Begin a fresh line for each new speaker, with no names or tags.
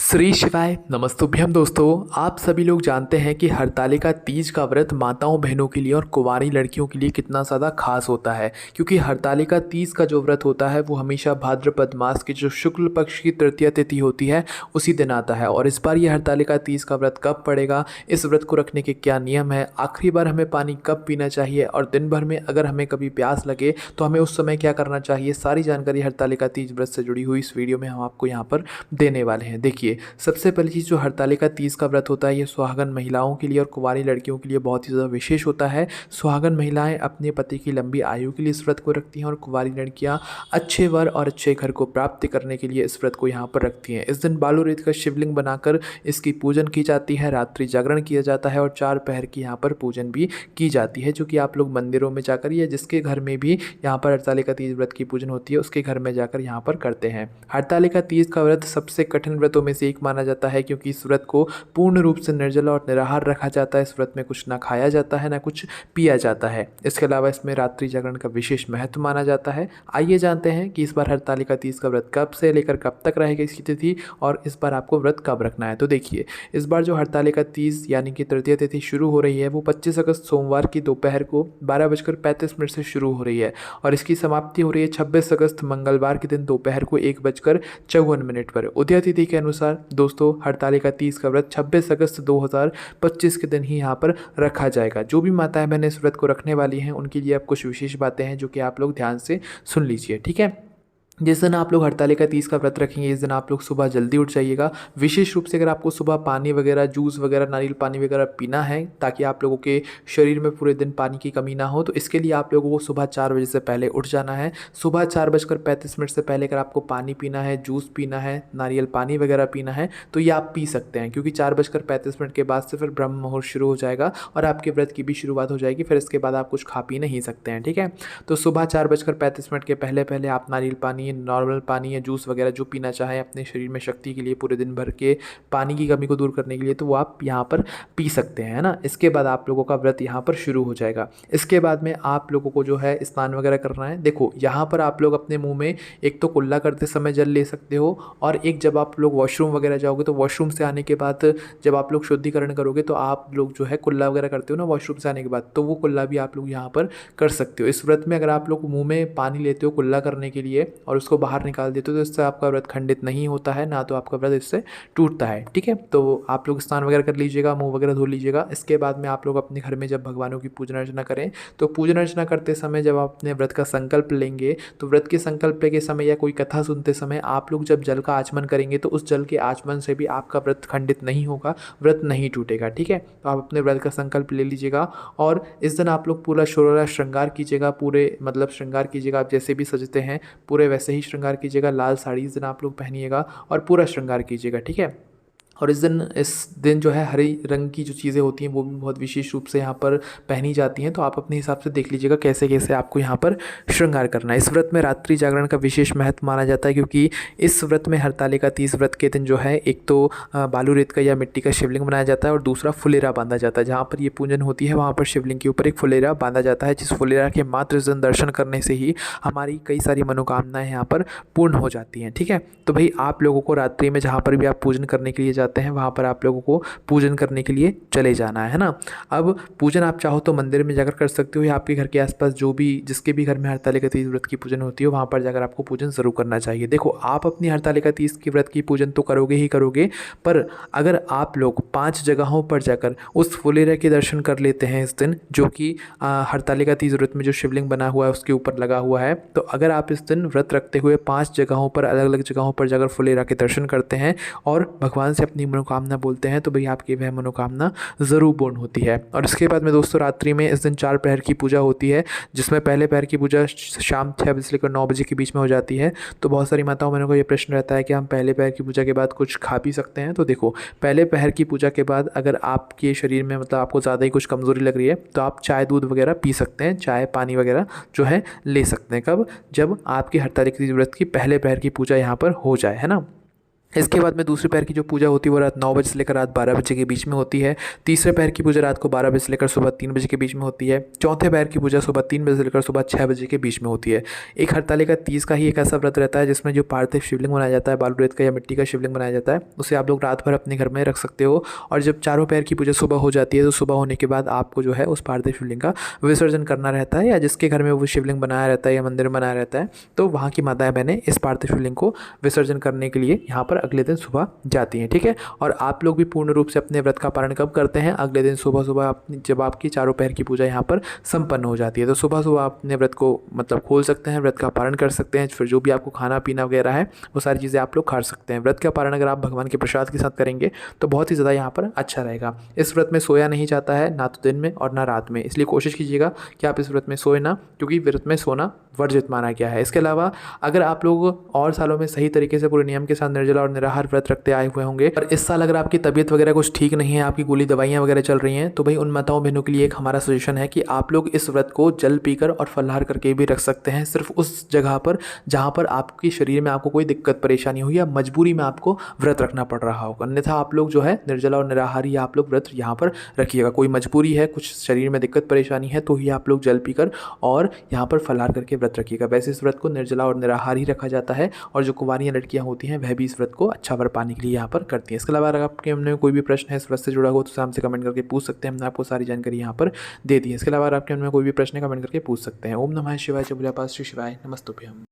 श्री शिवाय नमस्तुभ्यम। दोस्तों, आप सभी लोग जानते हैं कि हरतालिका तीज का व्रत माताओं बहनों के लिए और कुंवारी लड़कियों के लिए कितना ज़्यादा खास होता है। क्योंकि हरतालिका तीज का जो व्रत होता है वो हमेशा भाद्रपद मास की जो शुक्ल पक्ष की तृतीया तिथि होती है उसी दिन आता है। और इस बार ये हरतालिका तीज का व्रत कब पड़ेगा, इस व्रत को रखने के क्या नियम है, आखिरी बार हमें पानी कब पीना चाहिए और दिन भर में अगर हमें कभी प्यास लगे तो हमें उस समय क्या करना चाहिए, सारी जानकारी हरतालिका तीज व्रत से जुड़ी हुई इस वीडियो में हम आपको यहाँ पर देने वाले हैं। देखिए, सबसे पहली चीज़, जो हरतालिका तीज का व्रत होता है ये सुहागन महिलाओं के लिए और कुंवारी लड़कियों के लिए बहुत ही ज़्यादा विशेष होता है। सुहागन महिलाएं अपने पति की लंबी आयु के लिए इस व्रत को रखती हैं और कुंवारी लड़कियां अच्छे वर और अच्छे घर को प्राप्त करने के लिए इस व्रत को यहाँ पर रखती हैं। इस दिन बालू रेत का शिवलिंग बनाकर इसकी पूजन की जाती है, रात्रि जागरण किया जाता है और 4 पहर की यहाँ पर पूजन भी की जाती है, जो कि आप लोग मंदिरों में जाकर या जिसके घर में भी यहाँ पर हरतालिका तीज व्रत की पूजन होती है उसके घर में जाकर यहाँ पर करते हैं। हरतालिका तीज का व्रत सबसे कठिन व्रतों में से एक माना जाता है, क्योंकि इस व्रत को पूर्ण रूप से निर्जला और निराहार रखा जाता है। इस व्रत में कुछ ना खाया जाता है ना कुछ पिया जाता है। इसके अलावा इसमें रात्रि जागरण का विशेष महत्व माना जाता है। आइए जानते हैं कि इस बार हरतालिका तीज का व्रत कब से लेकर कब तक रहेगा इसकी तिथि और इस बार आपको व्रत कब रखना है। तो देखिए, इस बार जो हरतालिका तीज यानी कि तृतीय तिथि शुरू हो रही है वो 25 अगस्त सोमवार की दोपहर को 12:35 से शुरू हो रही है और इसकी समाप्ति हो रही है 26 अगस्त मंगलवार के दिन दोपहर को 1:54 पर। उदय तिथि के अनुसार दोस्तों हरतालिका तीज का व्रत 26 अगस्त 2025 के दिन ही यहाँ पर रखा जाएगा। जो भी माताएं बहनें इस व्रत को रखने वाली हैं उनके लिए अब कुछ विशेष बातें हैं जो कि आप लोग ध्यान से सुन लीजिए, ठीक है। जिस दिन आप लोग हरतालिका तीज का व्रत रखेंगे इस दिन आप लोग सुबह जल्दी उठ जाइएगा। विशेष रूप से अगर आपको सुबह पानी वगैरह, जूस वगैरह, नारियल पानी वगैरह पीना है ताकि आप लोगों के शरीर में पूरे दिन पानी की कमी ना हो, तो इसके लिए आप लोगों को सुबह 4 बजे से पहले उठ जाना है। सुबह 4:35 से पहले अगर आपको पानी पीना है, जूस पीना है, नारियल पानी वगैरह पीना है तो ये आप पी सकते हैं, क्योंकि 4:35 के बाद से फिर ब्रह्म मुहूर्त शुरू हो जाएगा और आपके व्रत की भी शुरुआत हो जाएगी। फिर इसके बाद आप कुछ खा पी नहीं सकते हैं, ठीक है। तो सुबह 4:35 के पहले पहले आप नारियल पानी, नॉर्मल पानी या जूस वगैरह जो पीना चाहें अपने शरीर में शक्ति के लिए, पूरे दिन भर के पानी की कमी को दूर करने के लिए, तो वो आप यहाँ पर पी सकते हैं, है ना। इसके बाद आप लोगों का व्रत यहाँ पर शुरू हो जाएगा। इसके बाद में आप लोगों को जो है स्नान वगैरह करना है। देखो, यहाँ पर आप लोग अपने मुंह में एक तो कुल्ला करते समय जल ले सकते हो और एक जब आप लोग वॉशरूम वगैरह जाओगे तो वॉशरूम से आने के बाद जब आप लोग शुद्धिकरण करोगे तो आप लोग जो है कुल्ला वगैरह करते हो ना वॉशरूम से आने के बाद, तो वो कुल्ला भी आप लोग यहाँ पर कर सकते हो। इस व्रत में अगर आप लोग मुँह में पानी लेते हो कुल्ला करने के लिए और उसको बाहर निकाल देते हो तो इससे आपका व्रत खंडित नहीं होता है, ना तो आपका व्रत इससे टूटता है, ठीक है। तो आप लोग स्नान वगैरह कर लीजिएगा, मुंह वगैरह धो लीजिएगा। इसके बाद में आप लोग अपने घर में जब भगवानों की पूजन अर्चना करें तो पूजन अर्चना करते समय जब आप अपने व्रत का संकल्प लेंगे तो व्रत के संकल्प के समय या कोई कथा सुनते समय आप लोग जब जल का आचमन करेंगे तो उस जल के आचमन से भी आपका व्रत खंडित नहीं होगा, व्रत नहीं टूटेगा, ठीक है। तो आप अपने व्रत का संकल्प ले लीजिएगा और इस दिन आप लोग पूरा शोरा श्रृंगार कीजिएगा, पूरे मतलब श्रृंगार कीजिएगा। आप जैसे भी सजते हैं पूरे वैसे ही श्रृंगार कीजिएगा। लाल साड़ी इस दिन आप लोग पहनिएगा और पूरा श्रृंगार कीजिएगा, ठीक है। और इस दिन जो है हरे रंग की जो चीज़ें होती हैं वो भी बहुत विशेष रूप से यहाँ पर पहनी जाती हैं। तो आप अपने हिसाब से देख लीजिएगा कैसे कैसे आपको यहाँ पर श्रृंगार करना है। इस व्रत में रात्रि जागरण का विशेष महत्व माना जाता है, क्योंकि इस व्रत में हरतालिका तीज व्रत के दिन जो है एक तो बालू रेत का या मिट्टी का शिवलिंग बनाया जाता है और दूसरा फुलेरा बांधा जाता है। जहाँ पर ये पूजन होती है वहाँ पर शिवलिंग के ऊपर एक फुलेरा बांधा जाता है, जिस फुलेरा के मात्र इस दिन दर्शन करने से ही हमारी कई सारी मनोकामनाएँ यहाँ पर पूर्ण हो जाती हैं, ठीक है। तो भाई आप लोगों को रात्रि में जहाँ पर भी आप पूजन करने के लिए जाते हैं वहाँ पर आप लोगों को पूजन करने के लिए चले जाना है ना। अब पूजन आप चाहो तो मंदिर में जाकर कर सकते हो या आपके घर के आसपास जो भी जिसके भी घर में हरतालिका तीज व्रत की पूजन होती है वहाँ पर जाकर आपको पूजन ज़रूर करना चाहिए। देखो, आप अपनी हरतालिका तीज की व्रत की पूजन तो करोगे ही करोगे, पर अगर आप लोग 5 जगहों पर जाकर उस फुलेरा के दर्शन कर लेते हैं इस दिन, जो कि हरतालिका तीज व्रत में जो शिवलिंग बना हुआ है उसके ऊपर लगा हुआ है, तो अगर आप इस दिन व्रत रखते हुए 5 जगहों पर अलग अलग जगहों पर जाकर फुलेरा के दर्शन करते हैं और भगवान से अपनी मनोकामना बोलते हैं तो भाई आपकी वह मनोकामना ज़रूर पूर्ण होती है। और इसके बाद में दोस्तों रात्रि में इस दिन 4 पहर की पूजा होती है, जिसमें पहले पहर की पूजा शाम 6 बजे से लेकर 9 बजे के बीच में हो जाती है। तो बहुत सारी माताओं बहनों को ये प्रश्न रहता है कि हम पहले पहर की पूजा के बाद कुछ खा पी सकते हैं। तो देखो, पहले पहर की पूजा के बाद अगर आपके शरीर में मतलब आपको ज़्यादा ही कुछ कमज़ोरी लग रही है तो आप चाय दूध वगैरह पी सकते हैं, चाय पानी वगैरह जो है ले सकते हैं। कब? जब आपकी हरतालिका तीज व्रत की पहले पहर की पूजा यहाँ पर हो जाए, है ना। इसके बाद में दूसरे पैर की जो पूजा होती है वो रात 9 बजे से लेकर रात 12 बजे के बीच में होती है। तीसरे पैर की पूजा रात को 12 बजे से लेकर सुबह 3 बजे के बीच में होती है। चौथे पैर की पूजा सुबह 3 बजे से लेकर सुबह 6 बजे के बीच में होती है। एक हरतालिका तीज का ही एक ऐसा व्रत रहता है जिसमें जो पार्थिव शिवलिंग बनाया जाता है, बालू रेत का या मिट्टी का शिवलिंग बनाया जाता है, उसे आप लोग रात भर अपने घर में रख सकते हो। और जब चारों पैर की पूजा सुबह हो जाती है तो सुबह होने के बाद आपको जो है उस पार्थिव शिवलिंग का विसर्जन करना रहता है, या जिसके घर में वो शिवलिंग बनाया रहता है या मंदिर बनाया रहता है तो वहाँ की माताएं बहनें इस पार्थिव शिवलिंग को विसर्जन करने के लिए यहाँ पर अगले दिन सुबह जाती हैं। ठीक है। और आप लोग भी पूर्ण रूप से अपने व्रत का पालन कब करते हैं? अगले दिन सुबह सुबह जब आपकी चारों पैर की पूजा यहाँ पर संपन्न हो जाती है तो सुबह सुबह आप अपने व्रत को मतलब खोल सकते हैं, व्रत का पालन कर सकते हैं। फिर जो भी आपको खाना पीना वगैरह है वो सारी चीज़ें आप लोग खा सकते हैं। व्रत का पालन अगर आप भगवान के प्रसाद के साथ करेंगे तो बहुत ही ज़्यादा यहाँ पर अच्छा रहेगा। इस व्रत में सोया नहीं जाता है, ना तो दिन में और ना रात में, इसलिए कोशिश कीजिएगा कि आप इस व्रत में सोए ना, क्योंकि व्रत में सोना वर्जित माना गया है। इसके अलावा अगर आप लोग और सालों में सही तरीके से पूरे नियम के साथ निर्जला और निराहार व्रत रखते आए हुए होंगे और इस साल अगर आपकी तबीयत वगैरह कुछ ठीक नहीं है, आपकी गोली दवाइयाँ वगैरह चल रही हैं, तो भाई उन माताओं बहनों के लिए एक हमारा सजेशन है कि आप लोग इस व्रत को जल पीकर और फलाहार करके भी रख सकते हैं, सिर्फ उस जगह पर जहाँ पर आपके शरीर में आपको कोई दिक्कत परेशानी हो या मजबूरी में आपको व्रत रखना पड़ रहा होगा। अन्यथा आप लोग जो है निर्जला और निराहारी आप लोग व्रत यहाँ पर रखिएगा। कोई मजबूरी है, कुछ शरीर में दिक्कत परेशानी है तो ही आप लोग जल पीकर और यहाँ पर फलाहार करके व्रत रखिएगा। वैसे इस व्रत को निर्जला और निराहार ही रखा जाता है और जो कुंवारियाँ लड़कियाँ होती हैं वह भी इस व्रत को अच्छा वर पाने के लिए यहाँ पर करती हैं। इसके अलावा अगर आपके मन में कोई भी प्रश्न है इस व्रत से जुड़ा हो तो हमसे कमेंट करके पूछ सकते हैं, हमने आपको सारी जानकारी यहाँ पर दे दी है। इसके अलावा आपके मन में कोई भी प्रश्न है कमेंट करके पूछ सकते हैं। ओम नमः शिवाय, जय भोलेनाथ, श्री शिवाय नमस्तुभ्यम।